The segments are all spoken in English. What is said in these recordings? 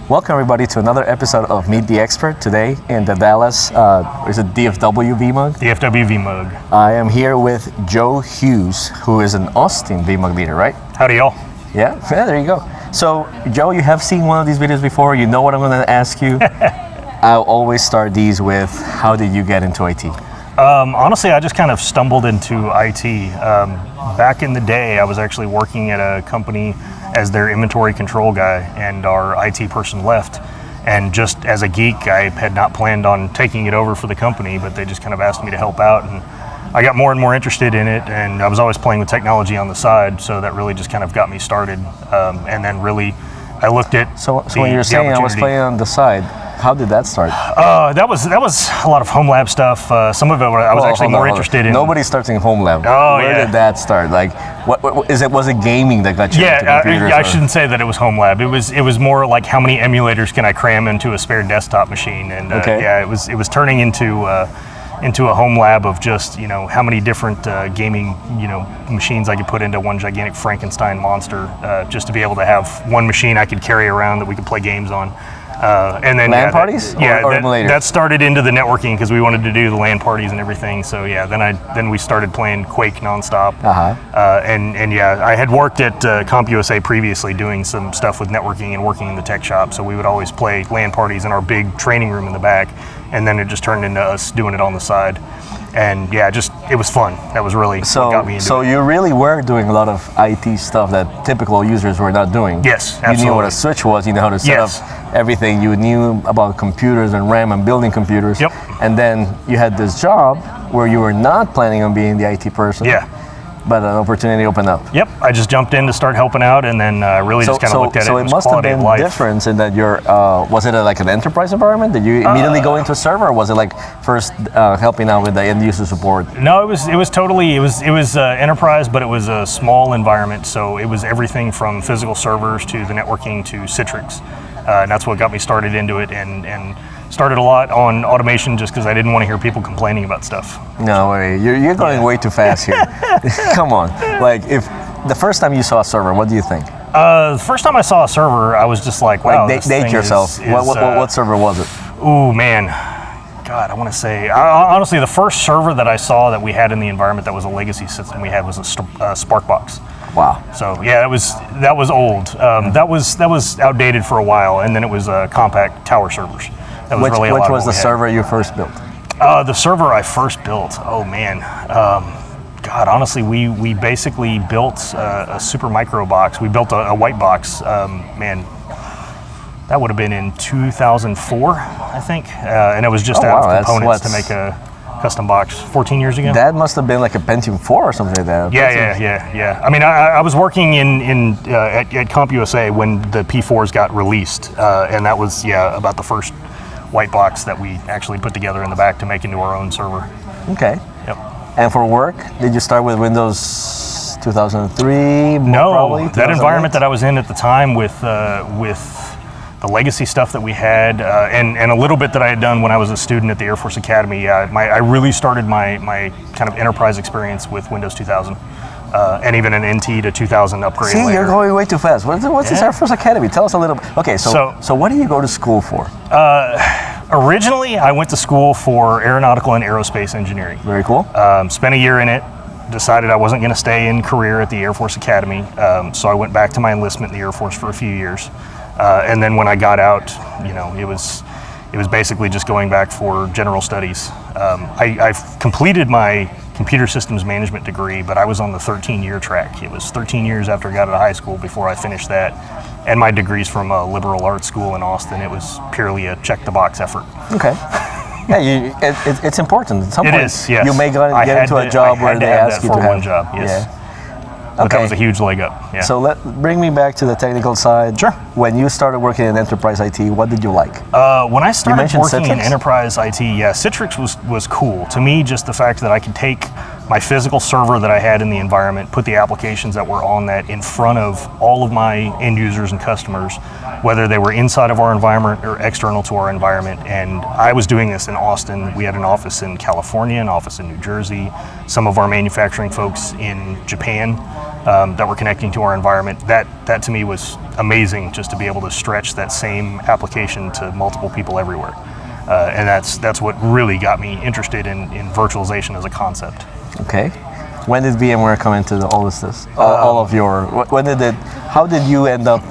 Welcome everybody to another episode of Meet the Expert. Today in the Dallas, is it DFW VMUG? DFW VMUG. I am here with Joe Houghes, who is an Austin VMUG leader, right? Howdy y'all. Yeah, there you go. So Joe, you have seen one of these videos before. You know what I'm going to ask you. I'll always start these with, how did you get into IT? Honestly, I just kind of stumbled into IT. Back in the day, I was actually working at a company as their inventory control guy, and our IT person left. And just as a geek, I had not planned on taking it over for the company, but they just kind of asked me to help out. And I got more and more interested in it, and I was always playing with technology on the side, so that really just kind of got me started. And then really, I looked at So when you're saying I was playing on the side, how did that start? That was a lot of home lab stuff. Some of it I was actually more interested in. Nobody starts in home lab. Oh, Where did that start? Like, was it gaming that got you into computers? I shouldn't say that it was home lab. It was more like how many emulators can I cram into a spare desktop machine, and it was turning into a home lab of just how many different gaming machines I could put into one gigantic Frankenstein monster, just to be able to have one machine I could carry around that we could play games on. And then LAN parties? That started into the networking because we wanted to do the LAN parties and everything. So yeah, then we started playing Quake nonstop. I had worked at CompUSA previously doing some stuff with networking and working in the tech shop. So we would always play LAN parties in our big training room in the back, and then it just turned into us doing it on the side. And yeah, it was fun. That was really what got me into it. So you really were doing a lot of IT stuff that typical users were not doing. Yes, absolutely. You knew what a switch was, you know how to set up everything. You knew about computers and RAM and building computers. Yep. And then you had this job where you were not planning on being the IT person. Yeah. But an opportunity opened up. Yep, I just jumped in to start helping out, and then really just kind of looked at it. So it must have been different in that was it like an enterprise environment? Did you immediately go into a server, or was it like first helping out with the end user support? No, it was totally enterprise, but it was a small environment. So it was everything from physical servers to the networking to Citrix, and that's what got me started into it, and started a lot on automation just because I didn't want to hear people complaining about stuff. No way, you're going way too fast here. Come on, like if the first time you saw a server, what do you think? The first time I saw a server, I was just like, wow, like, date yourself. What server was it? Ooh, man. God, I want to say, honestly, the first server that I saw that we had in the environment that was a legacy system we had was a Sparkbox. Wow. So yeah, that was old. That was outdated for a while, and then it was compact tower servers. That was which was the server you first built? The server I first built. Oh man. God, honestly, we basically built a super micro box. We built a white box. Man, that would have been in 2004, I think, and it was just out of components to make a custom box 14 years ago. That must have been like a Pentium 4 or something like that. Yeah. I mean, I was working at CompUSA when the P4s got released, and that was about the first white box that we actually put together in the back to make into our own server. Okay. Yep. And for work, did you start with Windows 2003? No, probably, that environment that I was in at the time with the legacy stuff that we had, and a little bit that I had done when I was a student at the Air Force Academy, I really started my kind of enterprise experience with Windows 2000. And even an NT to 2000 upgrade. See, you're going way too fast. What's this Air Force Academy? Tell us a little bit. Okay, so what do you go to school for? Originally, I went to school for aeronautical and aerospace engineering. Very cool. Spent a year in it. Decided I wasn't going to stay in career at the Air Force Academy, so I went back to my enlistment in the Air Force for a few years. And then when I got out, it was basically just going back for general studies. I've completed my computer systems management degree, but I was on the 13-year track. It was 13 years after I got out of high school before I finished that. And my degree's from a liberal arts school in Austin. It was purely a check-the-box effort. Okay. Yeah, it's important. At some point, is, yes. You may get into a job where they ask you to have one job. Yes. Yeah. But that was a huge leg up. Yeah. So bring me back to the technical side. Sure. When you started working in enterprise IT, what did you like? When I started working Citrix? in enterprise IT, Citrix was cool. To me, just the fact that I could take my physical server that I had in the environment, put the applications that were on that in front of all of my end users and customers, whether they were inside of our environment or external to our environment. And I was doing this in Austin. We had an office in California, an office in New Jersey, some of our manufacturing folks in Japan. that were connecting to our environment. That to me was amazing, just to be able to stretch that same application to multiple people everywhere. And that's what really got me interested in virtualization as a concept. Okay. When did VMware come into all of this? All of your, how did you end up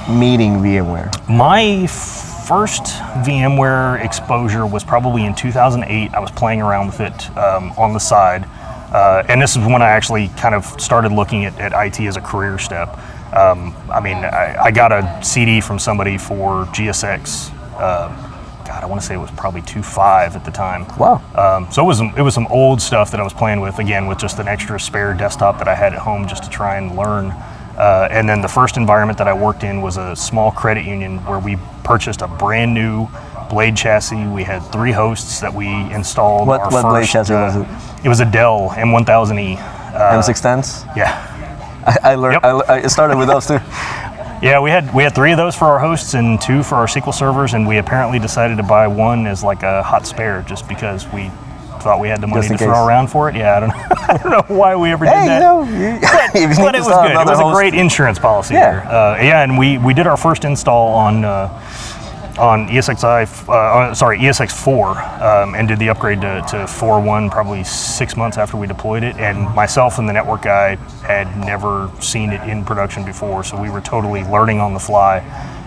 meeting VMware? My first VMware exposure was probably in 2008. I was playing around with it on the side. And this is when I actually kind of started looking at IT as a career step. I mean, I got a CD from somebody for GSX. God, I want to say it was probably 2.5 at the time. Wow. So it was some old stuff that I was playing with, again, with just an extra spare desktop that I had at home just to try and learn. And then the first environment that I worked in was a small credit union where we purchased a brand new blade chassis. We had 3 hosts that we installed. What blade chassis was it? It was a Dell M1000E. M610s? Yeah. I learned. Yep. I started with those too. Yeah, we had 3 of those for our hosts and 2 for our SQL servers, and we apparently decided to buy one as like a hot spare just because we thought we had the money to throw around for it. Yeah, I don't know why we ever did that. But it was good. It was a great insurance policy there. Yeah, and we did our first install on ESX4 and did the upgrade to 4.1 probably 6 months after we deployed it. And myself and the network guy had never seen it in production before, so we were totally learning on the fly.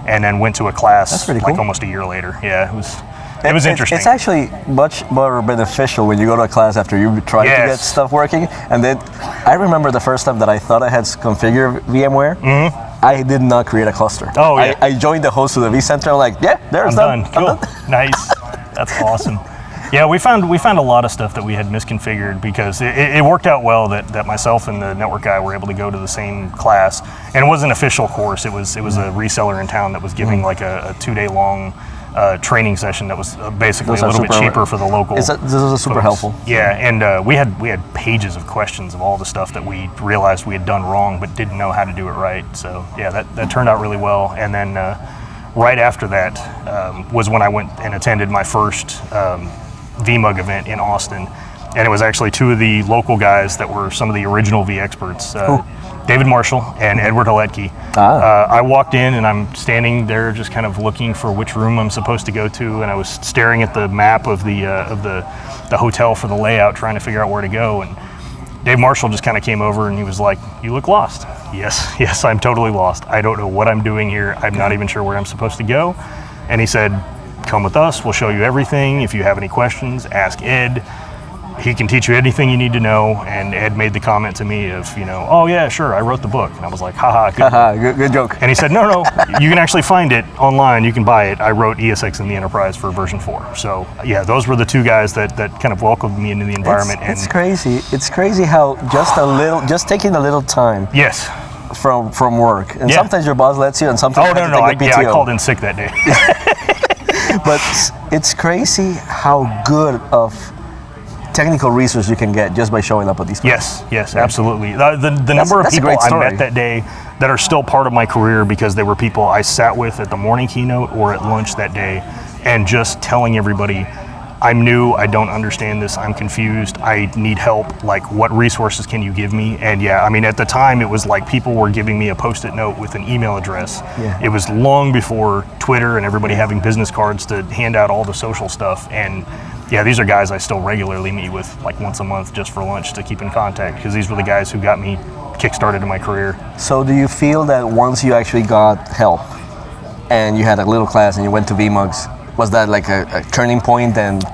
And then went to a class like cool. Almost a year later. Yeah, it was interesting. It's actually much more beneficial when you go to a class after you try to get stuff working. And then I remember the first time that I thought I had configured VMware. Mm-hmm. I did not create a cluster. Oh, yeah. I joined the host of the vCenter. I'm like, yeah, there's done. Cool. Nice. That's awesome. Yeah, we found a lot of stuff that we had misconfigured because it worked out well that myself and the network guy were able to go to the same class, and it was an official course. It was a reseller in town that was giving like a 2-day long training session that was basically a little bit cheaper for the local. This was super helpful. Yeah, and we had pages of questions of all the stuff that we realized we had done wrong but didn't know how to do it right. So yeah, that turned out really well. And then right after that was when I went and attended my first VMUG event in Austin, and it was actually 2 of the local guys that were some of the original vExperts, David Marshall and Edward Haletke. I walked in and I'm standing there just kind of looking for which room I'm supposed to go to, and I was staring at the map of the hotel for the layout, trying to figure out where to go. And Dave Marshall just kind of came over and he was like, "You look lost." Yes, I'm totally lost. I don't know what I'm doing here. I'm not even sure where I'm supposed to go. And he said, "Come with us, we'll show you everything. If you have any questions, ask Ed. He can teach you anything you need to know." And Ed made the comment to me of, "Oh yeah, sure, I wrote the book." And I was like, haha, good joke. And he said, no, you can actually find it online, you can buy it. I wrote ESX in the Enterprise for version 4. So yeah, those were the 2 guys that kind of welcomed me into the environment. It's crazy. It's crazy how just taking a little time. Yes. From work. And sometimes your boss lets you, and sometimes you have to take a PTO. I called in sick that day. But it's crazy how good of technical resource you can get just by showing up at these places. Yes, absolutely. The number of people I met that day that are still part of my career because they were people I sat with at the morning keynote or at lunch that day, and just telling everybody, "I'm new, I don't understand this, I'm confused, I need help, like what resources can you give me?" And yeah, I mean at the time it was like people were giving me a post-it note with an email address. Yeah. It was long before Twitter and everybody having business cards to hand out all the social stuff. And yeah, these are guys I still regularly meet with like once a month just for lunch to keep in contact, because these were the guys who got me kick-started in my career. So do you feel that once you actually got help and you had a little class and you went to VMUGs, was that like a turning point? And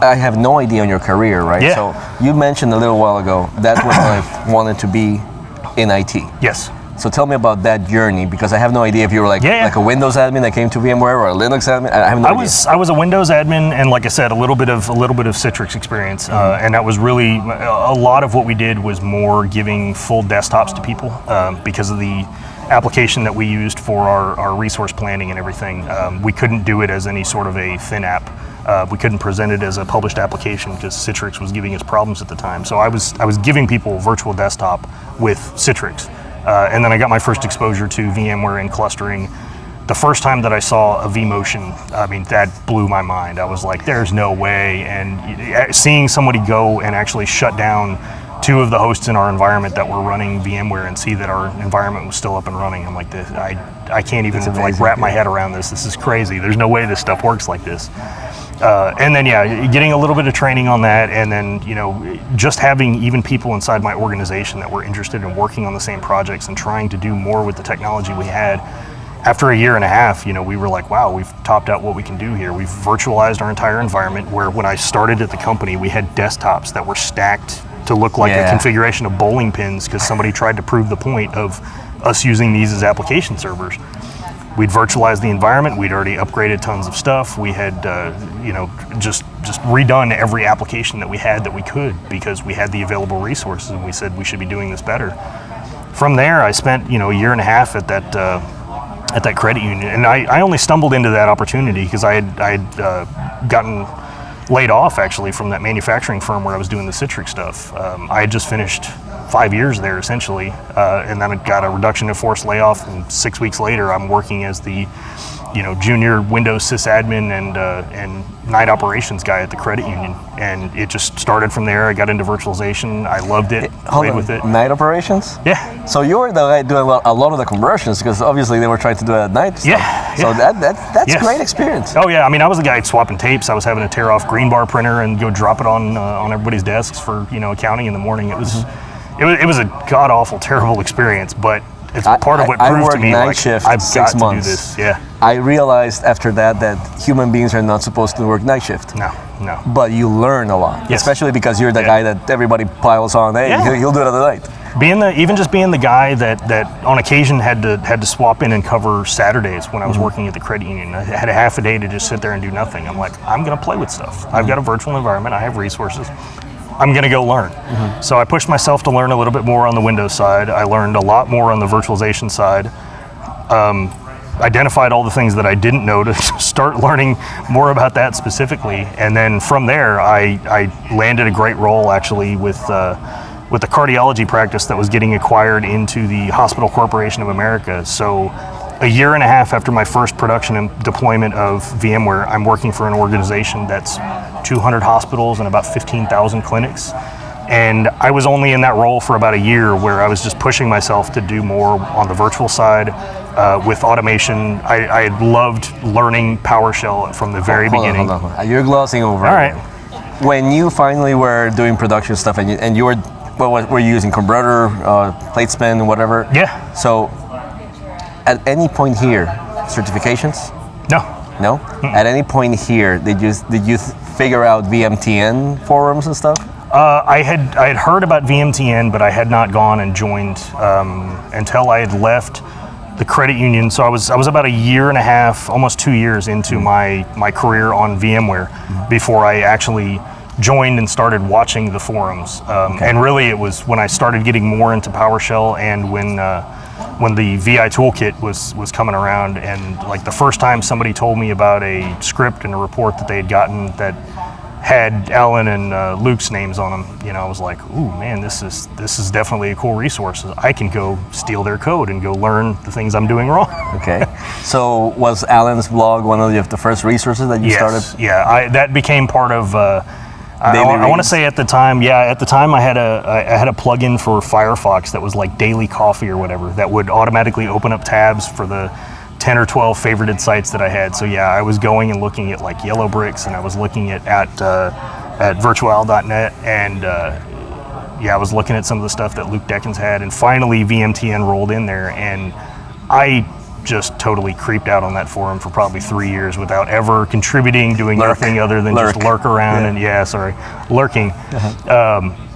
I have no idea on your career, right? Yeah. So you mentioned a little while ago that was I wanted to be in IT. Yes. So tell me about that journey, because I have no idea if you were like a Windows admin that came to VMware or a Linux admin. I have no idea. I was a Windows admin, and like I said, a little bit of Citrix experience, and that was really a lot of what we did was more giving full desktops to people because of the application that we used for our resource planning and everything. We couldn't do it as any sort of a thin app. We couldn't present it as a published application because Citrix was giving us problems at the time. So I was giving people virtual desktop with Citrix. And then I got my first exposure to VMware and clustering. The first time that I saw a vMotion, I mean, that blew my mind. I was like, there's no way. And seeing somebody go and actually shut down two of the hosts in our environment that were running VMware and see that our environment was still up and running. I'm like, this, I can't even like wrap my head around this. This is crazy. There's no way this stuff works like this. And then, yeah, getting a little bit of training on that, and then, you know, just having even people inside my organization that were interested in working on the same projects and trying to do more with the technology we had. After a year and a half, you know, we were like, wow, we've topped out what we can do here. We've virtualized our entire environment, where when I started at the company, we had desktops that were stacked to look like a configuration of bowling pins, because somebody tried to prove the point of us using these as application servers. We'd virtualized the environment. We'd already upgraded tons of stuff. We had, you know, just redone every application that we had that we could, because we had the available resources, and we said we should be doing this better. From there, I spent, you know, a year and a half at that credit union, and I only stumbled into that opportunity because I had gotten laid off actually from that manufacturing firm where I was doing the Citrix stuff. I had just finished 5 years there essentially, and then I got a reduction in force layoff, and 6 weeks later I'm working as the, you know, junior Windows sysadmin and night operations guy at the credit union, and it just started from there. I got into virtualization. I loved it, played with it. Night operations? Yeah. So you were the guy doing a lot of the conversions, because obviously they were trying to do it at night. Stuff. Yeah. So that's great experience. Oh yeah, I mean, I was the guy swapping tapes. I was having to tear off green bar printer and go drop it on everybody's desks for, you know, accounting in the morning. It was it was a god awful, terrible experience, but it's part of what proved to me, like, I've got to do this. Yeah. I realized after that human beings are not supposed to work night shift. No. But you learn a lot, especially because you're the guy that everybody piles on. Hey, he'll do it at the night. Even just being the guy that on occasion had to swap in and cover Saturdays when I was working at the credit union. I had a half a day to just sit there and do nothing. I'm like, I'm going to play with stuff. I've got a virtual environment. I have resources. I'm going to go learn. So I pushed myself to learn a little bit more on the Windows side. I learned a lot more on the virtualization side. Identified all the things that I didn't know to start learning more about that specifically. And then from there, I landed a great role actually with the cardiology practice that was getting acquired into the Hospital Corporation of America. So a year and a half after my first production and deployment of VMware, I'm working for an organization that's 200 hospitals and about 15,000 clinics. And I was only in that role for about a year, where I was just pushing myself to do more on the virtual side with automation. I had loved learning PowerShell from the very beginning. Hold on. You're glossing over. All right. When you finally were doing production stuff, and you were, what were you using? Converter, plate spin, whatever? Yeah. So at any point here, certifications? No? At any point here, did you figure out VMTN forums and stuff? I had heard about VMTN, but I had not gone and joined until I had left the credit union. So I was about a year and a half, almost 2 years into my career on VMware before I actually joined and started watching the forums. And really, it was when I started getting more into PowerShell, and when the VI toolkit was coming around, and like the first time somebody told me about a script and a report that they had gotten that had Alan and Luke's names on them, you know, I was like, ooh man, this is definitely a cool resource. I can go steal their code and go learn the things I'm doing wrong. Okay. So was Alan's blog one of the first resources that you started? Yeah, that became part of I want to say at the time, I had a plugin for Firefox that was like Daily Coffee or whatever, that would automatically open up tabs for the 10 or 12 favorited sites that I had. So yeah, I was going and looking at like Yellow Bricks, and I was looking at virtual.net, and I was looking at some of the stuff that Luke Deckens had, and finally VMTN rolled in there, and I just totally creeped out on that forum for probably 3 years without ever contributing, doing nothing other than just lurk around and lurking.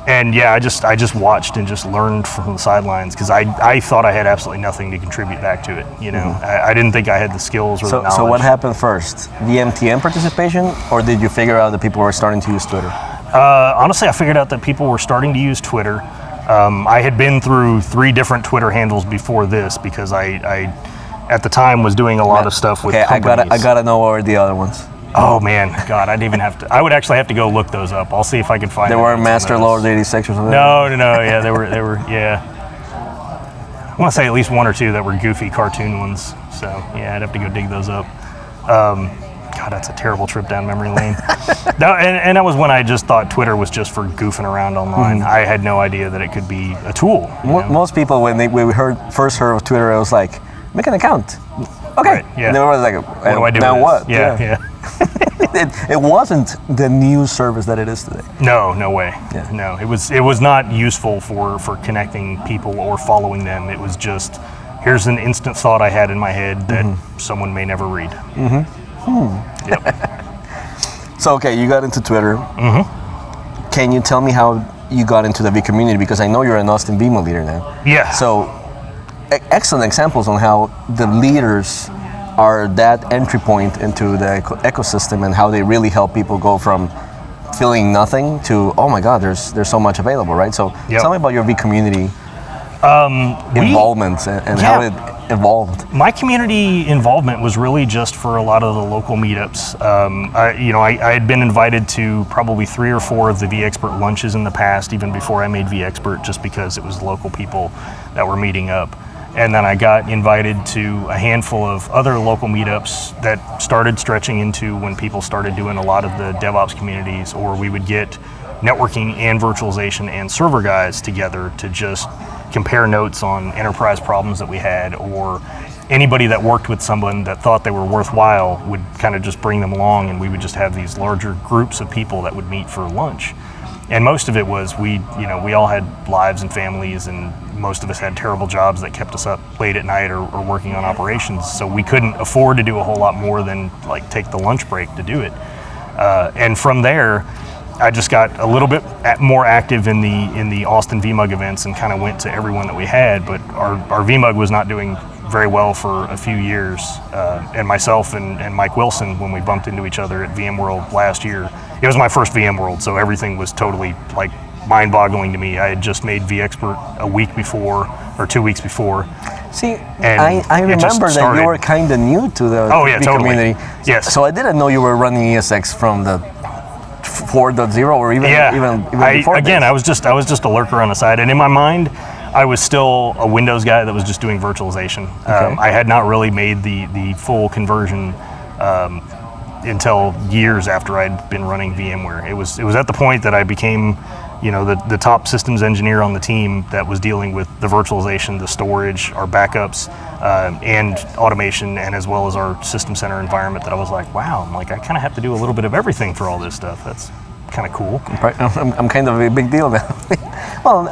And yeah, I just watched and just learned from the sidelines, because I thought I had absolutely nothing to contribute back to it. You know, I didn't think I had the skills or the knowledge. So what happened first? VMTN participation, or did you figure out that people were starting to use Twitter? Honestly, I figured out that people were starting to use Twitter. I had been through 3 different Twitter handles before this, because I at the time was doing a lot of stuff with companies. I gotta know what were the other ones. Oh man, God, I'd even have to. I would actually have to go look those up. I'll see if I can find. They weren't Master Lord 86 or something. No. Yeah, they were. Yeah. I want to say at least 1 or 2 that were goofy cartoon ones. So yeah, I'd have to go dig those up. God, God, that's a terrible trip down memory lane. And that was when I just thought Twitter was just for goofing around online. I had no idea that it could be a tool. Most people, when we first heard of Twitter, it was like, make an account. Okay. Right, yeah. And they were like, what do I do now with what? this? Yeah. It wasn't the news service that it is today. No way. Yeah. No, it was not useful for connecting people or following them. It was just, here's an instant thought I had in my head that someone may never read. Yep. So, okay, you got into Twitter. Can you tell me how you got into the V community? Because I know you're an Austin VMUG leader now. Yeah. So, excellent examples on how the leaders are that entry point into the ecosystem and how they really help people go from feeling nothing to, oh my God, there's so much available, right? So tell me about your V community involvement and how it evolved. My community involvement was really just for a lot of the local meetups. I had been invited to probably 3 or 4 of the vExpert lunches in the past, even before I made vExpert, just because it was local people that were meeting up. And then I got invited to a handful of other local meetups that started stretching into when people started doing a lot of the DevOps communities, or we would get networking and virtualization and server guys together to just compare notes on enterprise problems that we had, or anybody that worked with someone that thought they were worthwhile would kind of just bring them along, and we would just have these larger groups of people that would meet for lunch. And most of it was we all had lives and families, and most of us had terrible jobs that kept us up late at night or working on operations. So we couldn't afford to do a whole lot more than like take the lunch break to do it. And from there, I just got a little bit more active in the Austin VMUG events and kind of went to everyone that we had. But our VMUG was not doing very well for a few years. And myself and Mike Wilson, when we bumped into each other at VMworld last year, it was my first VMworld, so everything was totally like mind-boggling to me. I had just made vExpert a week before or 2 weeks before. See, I remember that you were kind of new to the community. Yes. So I didn't know you were running ESX from the 4.0 or even before. Again, I was just a lurker on the side, and in my mind, I was still a Windows guy that was just doing virtualization. Okay. I had not really made the full conversion until years after I'd been running VMware. It was at the point that I became, the top systems engineer on the team that was dealing with the virtualization, the storage, our backups, and automation, and as well as our system center environment, that I was like, wow, I kind of have to do a little bit of everything for all this stuff. That's kind of cool. I'm kind of a big deal now. Well,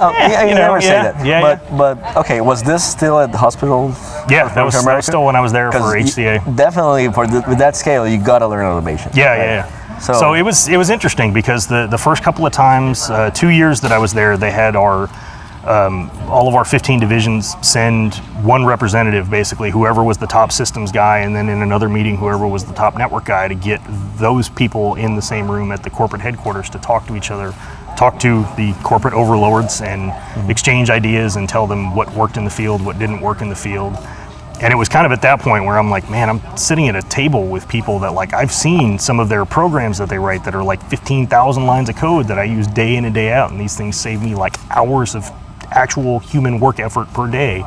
you never say that. But okay, was this still at the hospital? Yeah, that was still when I was there for HCA. Definitely, with that scale, you got to learn automation. Yeah. So it was interesting because the first couple of times, 2 years that I was there, they had our all of our 15 divisions send one representative, basically whoever was the top systems guy, and then in another meeting whoever was the top network guy, to get those people in the same room at the corporate headquarters to talk to each other, talk to the corporate overlords, and exchange ideas and tell them what worked in the field, what didn't work in the field. And it was kind of at that point where I'm like, man, I'm sitting at a table with people that I've seen some of their programs that they write that are 15,000 lines of code that I use day in and day out, and these things save me hours of actual human work effort per day.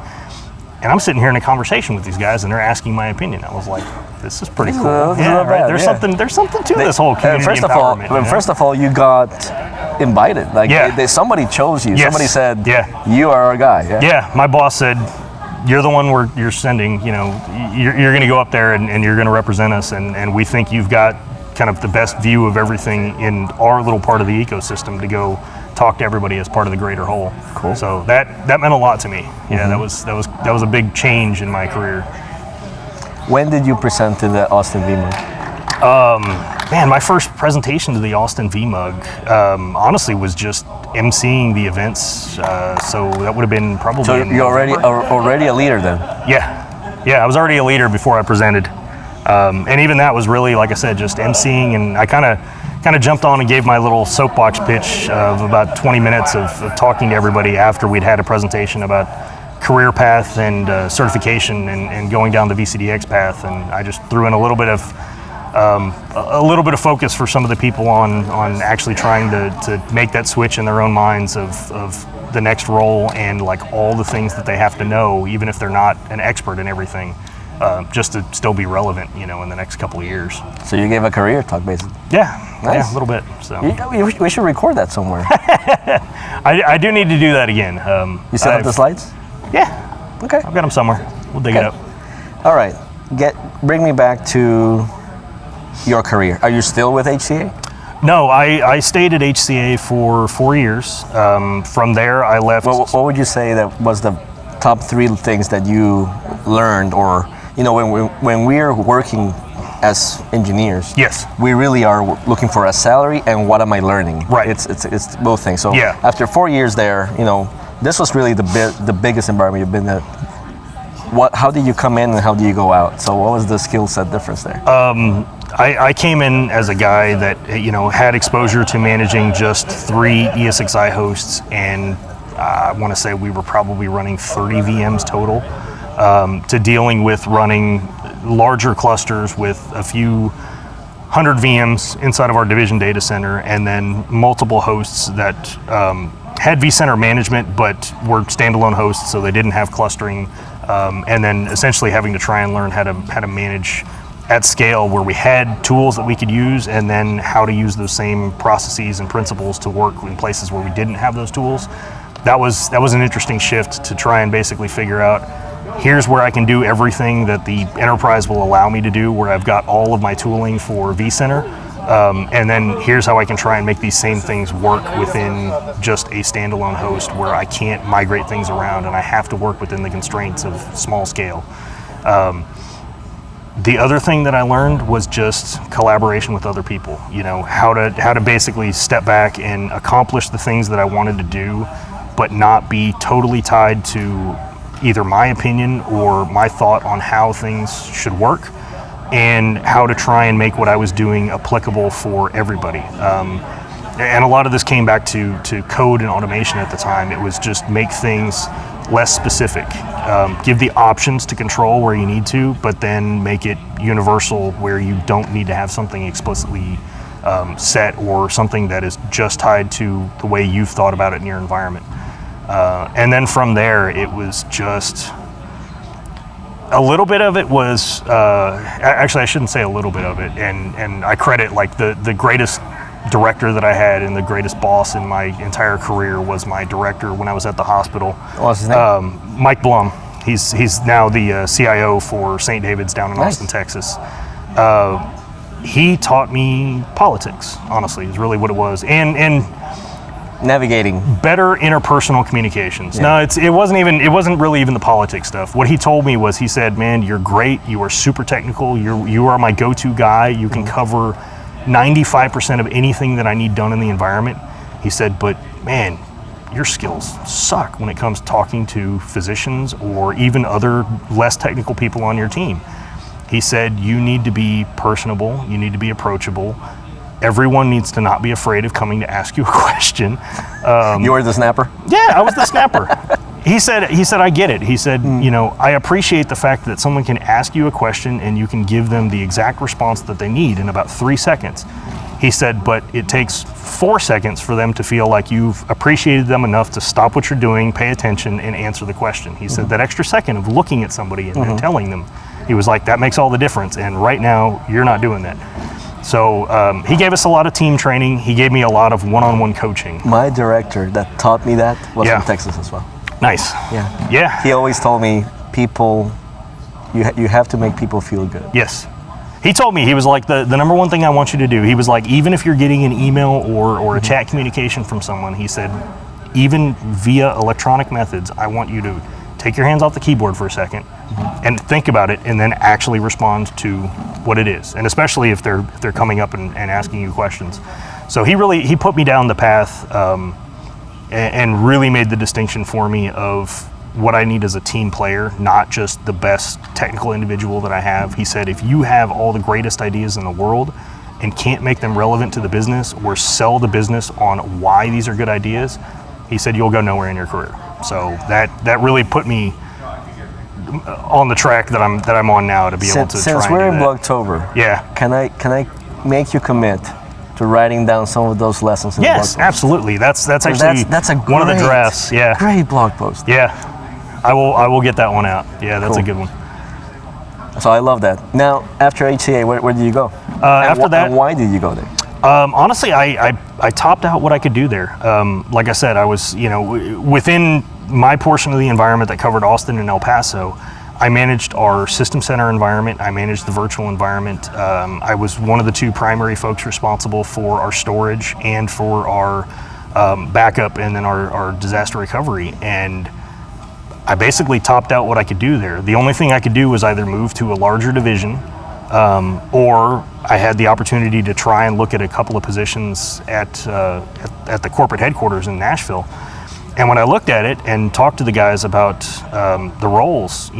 And I'm sitting here in a conversation with these guys, and they're asking my opinion. I was like, this is pretty cool. Right? There's something to this whole community empowerment. First of all, you got invited. Somebody chose you. Yes. Somebody said, you are our guy. Yeah, my boss said, you're the one you're sending. You're going to go up there and you're going to represent us, and we think you've got kind of the best view of everything in our little part of the ecosystem to go talk to everybody as part of the greater whole. Cool. So that meant a lot to me. Yeah, that was a big change in my career. When did you present to the Austin VMUG? Man, my first presentation to the Austin VMUG, honestly, was just emceeing the events. So that would have been probably. So you're already a leader then? Yeah, I was already a leader before I presented, and even that was really, like I said, just emceeing, and I kind of jumped on and gave my little soapbox pitch of about 20 minutes of talking to everybody after we'd had a presentation about career path and certification and going down the VCDX path, and I just threw in a little bit of focus for some of the people on actually trying to make that switch in their own minds of the next role and all the things that they have to know, even if they're not an expert in everything. just to still be relevant, you know, in the next couple of years. So you gave a career talk, basically. Yeah, Nice. yeah, a little bit. So We should record that somewhere. I do need to do that again. You set up the slides? Yeah. Okay. I've got them somewhere. We'll dig it up. All right. Bring me back to your career. Are you still with HCA? No, I stayed at HCA for 4 years. From there, I left. What would you say that was the top 3 things that you learned, or you know, when we're working as engineers, yes, we really are looking for a salary and what am I learning? Right. It's both things. So yeah. After 4 years there, you know, this was really the biggest environment you've been at. How did you come in and how do you go out? So what was the skill set difference there? I came in as a guy that, you know, had exposure to managing just 3 ESXi hosts, and I want to say we were probably running 30 VMs total, to dealing with running larger clusters with a few hundred VMs inside of our division data center, and then multiple hosts that had vCenter management but were standalone hosts, so they didn't have clustering, and then essentially having to try and learn how to manage at scale where we had tools that we could use, and then how to use those same processes and principles to work in places where we didn't have those tools. That was an interesting shift to try and basically figure out, here's where I can do everything that the enterprise will allow me to do, where I've got all of my tooling for vCenter, and then here's how I can try and make these same things work within just a standalone host where I can't migrate things around and I have to work within the constraints of small scale. The other thing that I learned was just collaboration with other people. You know, how to basically step back and accomplish the things that I wanted to do, but not be totally tied to either my opinion or my thought on how things should work, and how to try and make what I was doing applicable for everybody. And a lot of this came back to code and automation at the time. It was just make things less specific. Give the options to control where you need to, but then make it universal where you don't need to have something explicitly set, or something that is just tied to the way you've thought about it in your environment. And then from there, it was just a little bit of it was, actually I shouldn't say a little bit of it, and I credit like the greatest director that I had and the greatest boss in my entire career was my director when I was at the hospital. What's his name? Mike Blum. He's now the CIO for St. David's down in Nice. Austin, Texas. He taught me politics, honestly, is really what it was. And Navigating. better interpersonal communications. Yeah. No, it wasn't really even the politics stuff. What he told me was, he said, man, you're great, you are super technical, you are my go-to guy, you can cover 95% of anything that I need done in the environment. He said, but man, your skills suck when it comes to talking to physicians or even other less technical people on your team. He said, you need to be personable, you need to be approachable. Everyone needs to not be afraid of coming to ask you a question. You were the snapper? Yeah, I was the snapper. He said, I get it. He said, you know, I appreciate the fact that someone can ask you a question and you can give them the exact response that they need in about 3 seconds. He said, but it takes 4 seconds for them to feel like you've appreciated them enough to stop what you're doing, pay attention, and answer the question. He said that extra second of looking at somebody and telling them, he was like, that makes all the difference. And right now, you're not doing that. So he gave us a lot of team training. He gave me a lot of one-on-one coaching. My director that taught me that was Yeah. from Texas as well. Nice. Yeah. Yeah. He always told me, you have to make people feel good. Yes. He told me, he was like, the number one thing I want you to do, he was like, even if you're getting an email or a chat communication from someone, he said, even via electronic methods, I want you to take your hands off the keyboard for a second and think about it, and then actually respond to what it is. And especially if they're coming up and asking you questions. So he put me down the path and really made the distinction for me of what I need as a team player, not just the best technical individual that I have. He said, if you have all the greatest ideas in the world and can't make them relevant to the business or sell the business on why these are good ideas, he said, you'll go nowhere in your career. So that really put me on the track that I'm on now to be able to try and do that. Since we're in Blogtober, yeah, can I make you commit to writing down some of those lessons in the blog yes, post? absolutely. That's actually that's a one of the drafts. Yeah, great blog post. yeah. I will get that one out. Yeah, that's Cool. a good one. So I love that. Now, after HCA, where did you go? After that, and why did you go there? Honestly, I topped out what I could do there. Like I said, I was, within my portion of the environment that covered Austin and El Paso, I managed our system center environment. I managed the virtual environment. I was one of the two primary folks responsible for our storage and for our backup and then our disaster recovery. And I basically topped out what I could do there. The only thing I could do was either move to a larger division, or I had the opportunity to try and look at a couple of positions at the corporate headquarters in Nashville. And when I looked at it and talked to the guys about the roles,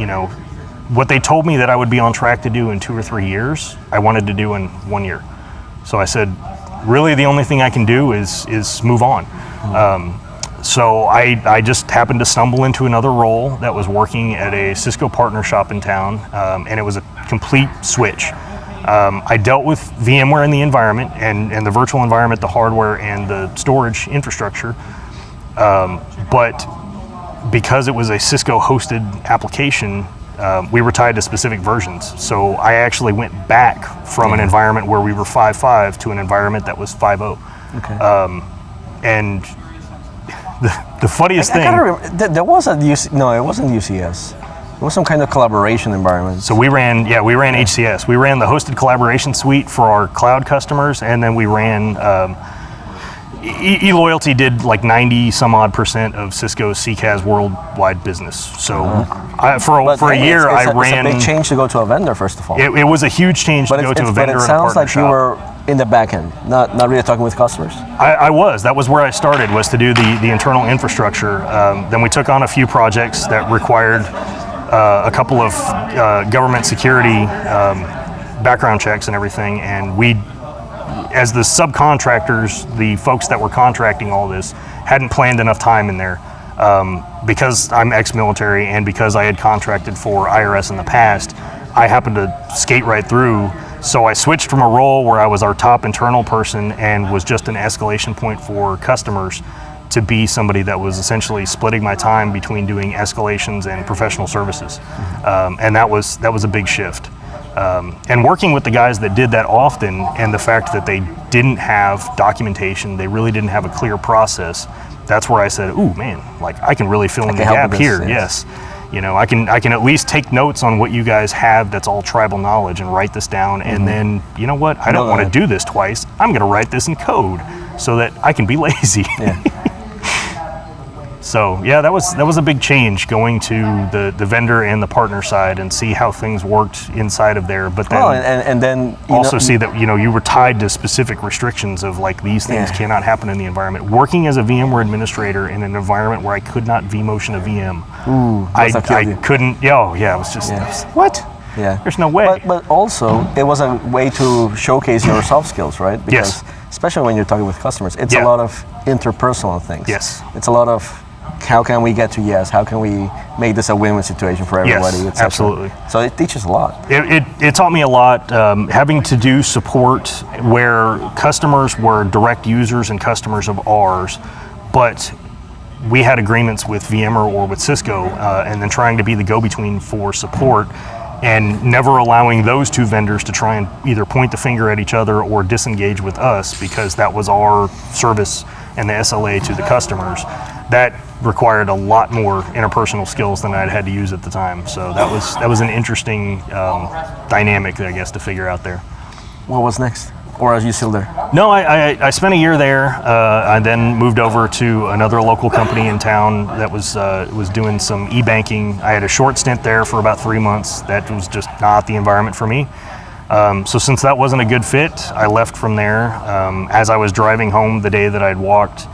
what they told me that I would be on track to do in 2 or 3 years, I wanted to do in 1 year. So I said, really the only thing I can do is move on. So I just happened to stumble into another role that was working at a Cisco partner shop in town, and it was a complete switch. I dealt with VMware in the environment and the virtual environment, the hardware and the storage infrastructure. But because it was a Cisco hosted application, we were tied to specific versions. So I actually went back from an environment where we were 5.5 to an environment that was 5.0. Okay. And the funniest thing. I gotta remember, there was a no, it wasn't UCS. It was some kind of collaboration environment. So we ran HCS. We ran the hosted collaboration suite for our cloud customers, and then we ran. eLoyalty did like 90 some odd % of Cisco's CCAS worldwide business. So for a year, I ran. It's a big change to go to a vendor, first of all. It was a huge change to go to a vendor and a partner shop. But it sounds like you were in the back end, not really talking with customers. I was. That was where I started, was to do the internal infrastructure. Then we took on a few projects that required a couple of government security background checks and everything, and we, as the subcontractors, the folks that were contracting all this, hadn't planned enough time in there. Because I'm ex-military and because I had contracted for IRS in the past, I happened to skate right through. So I switched from a role where I was our top internal person and was just an escalation point for customers to be somebody that was essentially splitting my time between doing escalations and professional services. And that was a big shift. And working with the guys that did that often, and the fact that they didn't have documentation, they really didn't have a clear process, that's where I said, ooh man, like I can really fill in the gap here, yes. I can at least take notes on what you guys have that's all tribal knowledge and write this down, and then, you know what, I don't want to do this twice, I'm gonna write this in code so that I can be lazy. Yeah. So yeah, that was a big change, going to the vendor and the partner side and see how things worked inside of there. But then, and then also see that you were tied to specific restrictions of like these things cannot happen in the environment. Working as a VMware administrator in an environment where I could not vMotion a VM, I couldn't. It was just what? Yeah, there's no way. But also it was a way to showcase your soft skills, right? Because especially when you're talking with customers, it's a lot of interpersonal things. Yes, it's a lot of how can we get to yes? How can we make this a win-win situation for everybody? Yes, absolutely. So it teaches a lot. It taught me a lot, having to do support where customers were direct users and customers of ours, but we had agreements with VMware or with Cisco, and then trying to be the go-between for support, and never allowing those two vendors to try and either point the finger at each other or disengage with us, because that was our service and the SLA to the customers. That required a lot more interpersonal skills than I'd had to use at the time. So that was an interesting dynamic, I guess, to figure out there. What was next? Or are you still there? No, I spent a year there. I then moved over to another local company in town that was doing some e-banking. I had a short stint there for about 3 months. That was just not the environment for me. So since that wasn't a good fit, I left from there. As I was driving home the day that I'd walked,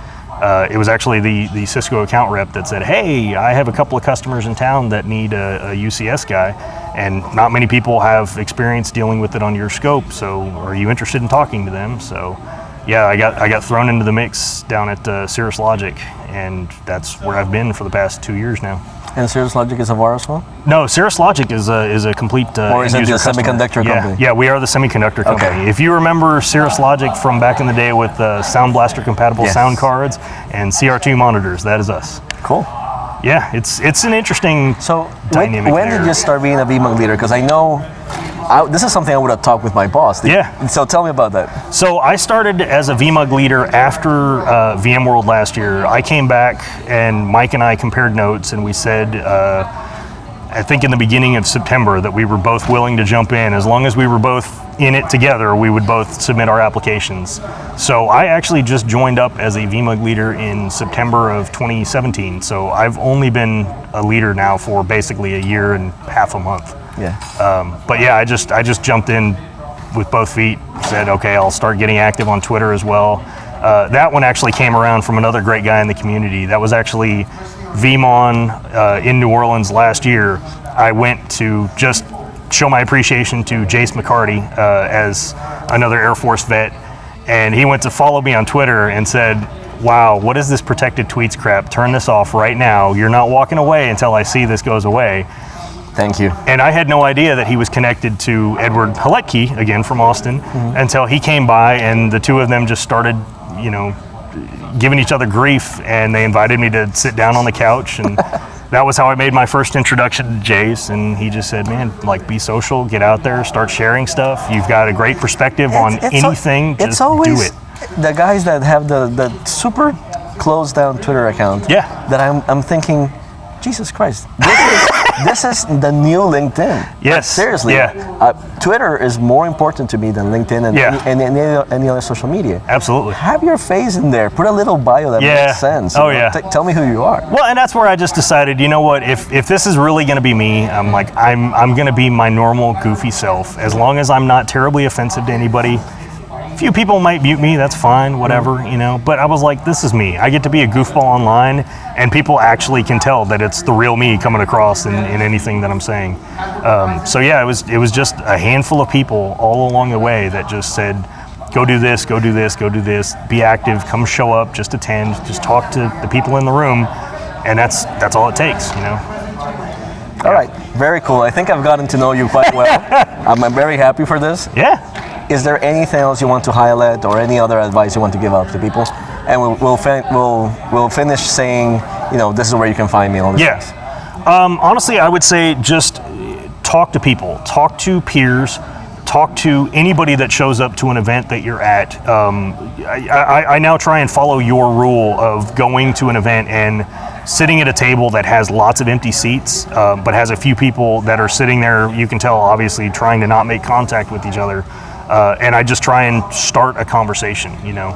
it was actually the Cisco account rep that said, hey, I have a couple of customers in town that need a UCS guy, and not many people have experience dealing with it on your scope, so are you interested in talking to them? So yeah, I got thrown into the mix down at Cirrus Logic, and that's where I've been for the past 2 years now. And Cirrus Logic is a VAR as well? No, Cirrus Logic is a complete or is it the semiconductor company? Yeah, we are the semiconductor company. Okay. If you remember Cirrus Logic from back in the day with Sound Blaster compatible sound cards and CR2 monitors, that is us. Cool. yeah, it's an interesting So dynamic when there. did you start being a VMUG leader? Because I know this is something I would have talked with my boss. Yeah. So tell me about that. So I started as a VMUG leader after VMworld last year. I came back and Mike and I compared notes, and we said, I think in the beginning of September, that we were both willing to jump in. As long as we were both in it together, we would both submit our applications. So I actually just joined up as a VMUG leader in September of 2017. So I've only been a leader now for basically a year and half a month. Yeah. But yeah, I just jumped in with both feet, said, okay, I'll start getting active on Twitter as well. That one actually came around from another great guy in the community. That was actually VMon in New Orleans last year. I went to just show my appreciation to Jace McCarty as another Air Force vet, and he went to follow me on Twitter and said, wow, what is this protected tweets crap? Turn this off right now. You're not walking away until I see this goes away. Thank you. And I had no idea that he was connected to Edward Halecki, again from Austin, until he came by, and the two of them just started, you know, giving each other grief, and they invited me to sit down on the couch, and that was how I made my first introduction to Jace. And he just said, man, like, be social, get out there, start sharing stuff. You've got a great perspective on anything, just do it. The guys that have the super closed down Twitter account, Yeah. that I'm thinking, Jesus Christ, this is the new LinkedIn. Yes. Seriously. Yeah. Twitter is more important to me than LinkedIn and Yeah. any other social media. Absolutely. Have your face in there. Put a little bio that Yeah. makes sense. Oh, You know, yeah. Tell me who you are. Well, and that's where I just decided, you know what, if this is really going to be me, I'm like, I'm going to be my normal goofy self. As long as I'm not terribly offensive to anybody. A few people might mute me, that's fine, whatever, you know. But I was like, this is me. I get to be a goofball online, and people actually can tell that it's the real me coming across in anything that I'm saying. So yeah, it was just a handful of people all along the way that just said, go do this, go do this, go do this, be active, come show up, just attend, just talk to the people in the room, and that's all it takes, you know. All right, very cool. I think I've gotten to know you quite well. I'm very happy for this. Yeah. Is there anything else you want to highlight, or any other advice you want to give up to people? And we'll finish saying, you know, this is where you can find me. All this. Yes. Honestly, I would say just talk to people, talk to peers, talk to anybody that shows up to an event that you're at. I now try and follow your rule of going to an event and sitting at a table that has lots of empty seats, but has a few people that are sitting there, you can tell, obviously, trying to not make contact with each other. And I just try and start a conversation, you know.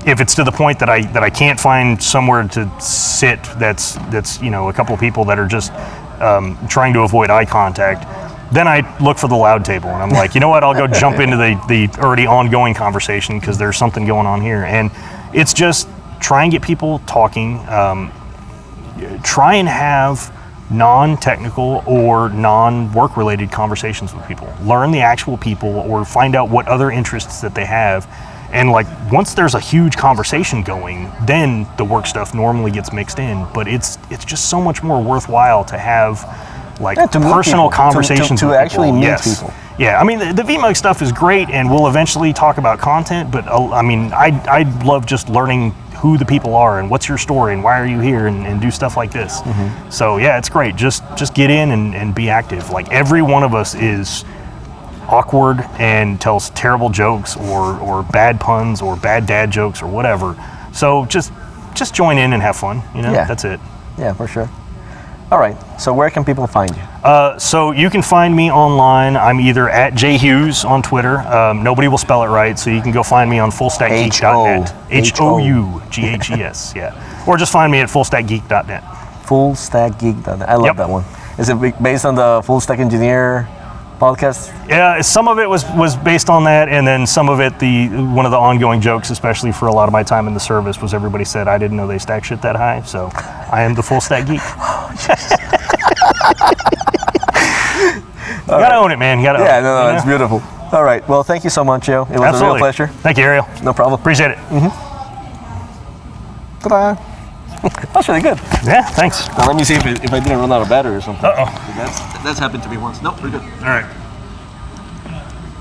If it's to the point that I can't find somewhere to sit that's you know, a couple of people that are just trying to avoid eye contact, then I look for the loud table, and I'm like, you know what, I'll go jump into the already ongoing conversation because there's something going on here. And it's just try and get people talking, try and have non-technical or non-work related conversations with people. Learn the actual people, or find out what other interests that they have. And like, once there's a huge conversation going, then the work stuff normally gets mixed in. But it's just so much more worthwhile to have like personal conversations to with actually people. meet people. Yeah, I mean, the VMUG stuff is great, and we'll eventually talk about content, but I mean, I love just learning who the people are and what's your story and why are you here, and do stuff like this. So yeah, it's great. Just get in and be active. Like, every one of us is awkward and tells terrible jokes or bad puns or bad dad jokes or whatever. So just join in and have fun, you know? Yeah. That's it. Yeah, for sure. All right, so where can people find you? So you can find me online. I'm either at jhughes on Twitter. Nobody will spell it right, so you can go find me on fullstackgeek.net. Houghes, yeah. Or just find me at fullstackgeek.net. Fullstackgeek.net. I love Yep. that one. Is it based on the Full Stack Engineer podcast? Yeah, some of it was based on that, and then some of it, one of the ongoing jokes, especially for a lot of my time in the service, was everybody said I didn't know they stack shit that high, so I am the Full Stack Geek. You gotta own it, man. You gotta own it. No, it's beautiful. All right, well, thank you so much, Joe. It was Absolutely. a real pleasure. Thank you, Ariel. No problem. Appreciate it. Ta-da. That's really good. Yeah, thanks. Now let me see if I didn't run out of battery or something. Uh-oh. That's happened to me once. Nope, we're good. All right.